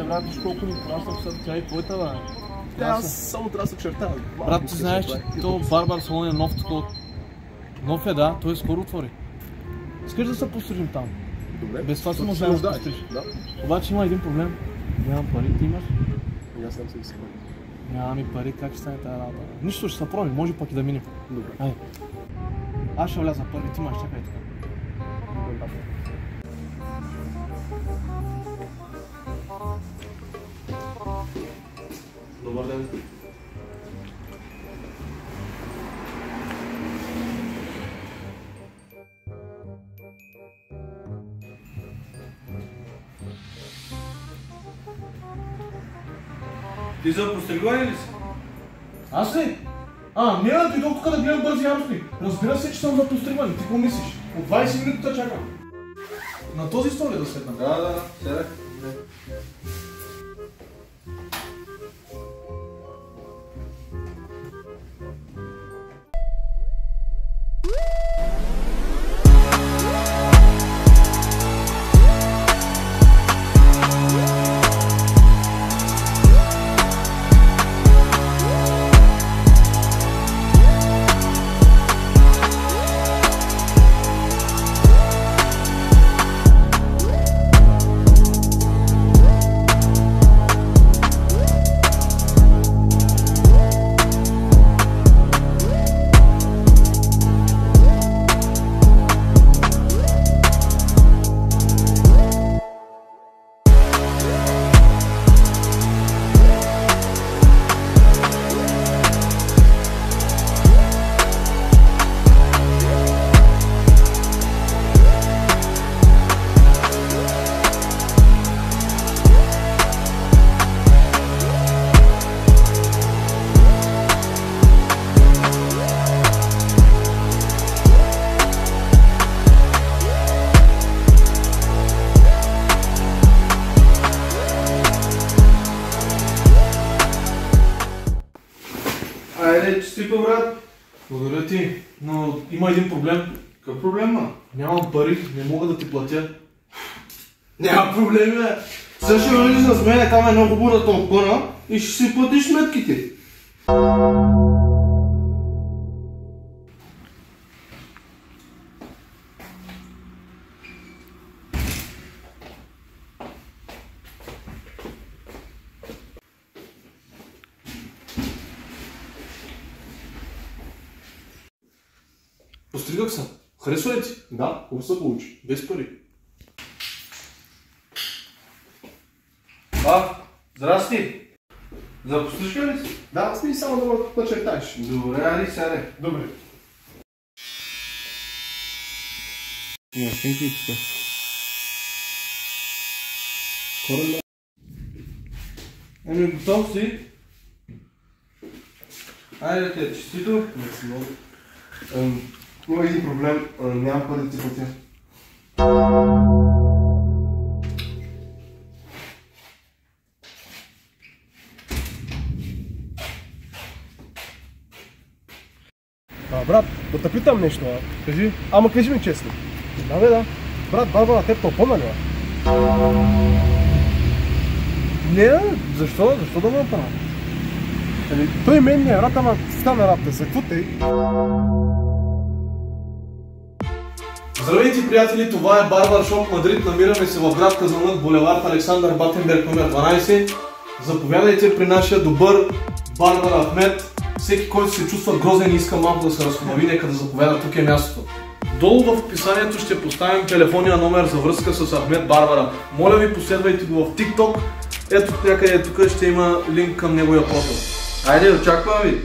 Брат, виж колко ни пращам след тя и твоята, бе. Аз само трябва да се чертава. Брат, ти знаеш, че то Барбар салон е нов такова. Нов е, да, той скоро отвори. Искаш да се пострижим там? Добре. Без това си може да се пострижим. Обаче има един проблем. Нямам пари, ти имаш? Аз сам се пари. Нямам и пари, как ще стане тази работа? Нищо, ще се пробим, може пък и да минем. Добре. Айде. Аз ще вляза първи, ти имаш, чакай тук. Добър ден. Ти за постригване ли си? Аз ли? Не, дойдох тук да гледам бързи яростни. Разбира се, че съм за постригване, ти какво мислиш? От 20 минути да чакам. На този стол ли да седна? Да, седай. Айде, честито, брат. Благодаря ти, но има един проблем. Какъв проблем, ма? Нямам пари, не мога да ти платя. Няма проблем, бе. Сега ще влизаш с мене там едно хубава тълпана и ще си платиш сметките. Постригах се. Харесва ли ти? Да, хубаво се получи. Без пари. Здрасти. За пострижка ли си? Да, аз ми само да ме начертаеш. Добре, али сяде. Добре. Не, снимки и тук. Корена. Ами, готов си? Айде, те, честито. Мерси много. Има един проблем, нямам пари да ти платя. Брат, да те питам нещо, Кажи. Ама кажи ми честно. Да, бе, да. Брат, Барбара, теб тълпона ли, Не, защо? Защо да ме направя? Той мен не е брат, ама стана работа се. Какво тъй? Здравейте, приятели, това е Барбар Шоп Мадрид. Намираме се в град Казанлък, булевард Александър Батенберг, номер 12. Заповядайте при нашия добър Барбар Ахмед. Всеки, който се чувства грозен и иска малко да се разхубави, нека да заповяда, тук е мястото. Долу в описанието ще поставим телефонния номер за връзка с Ахмед Барбара. Моля ви, последвайте го в TikTok. Ето някъде тук ще има линк към неговия профил. Айде, очаквам ви.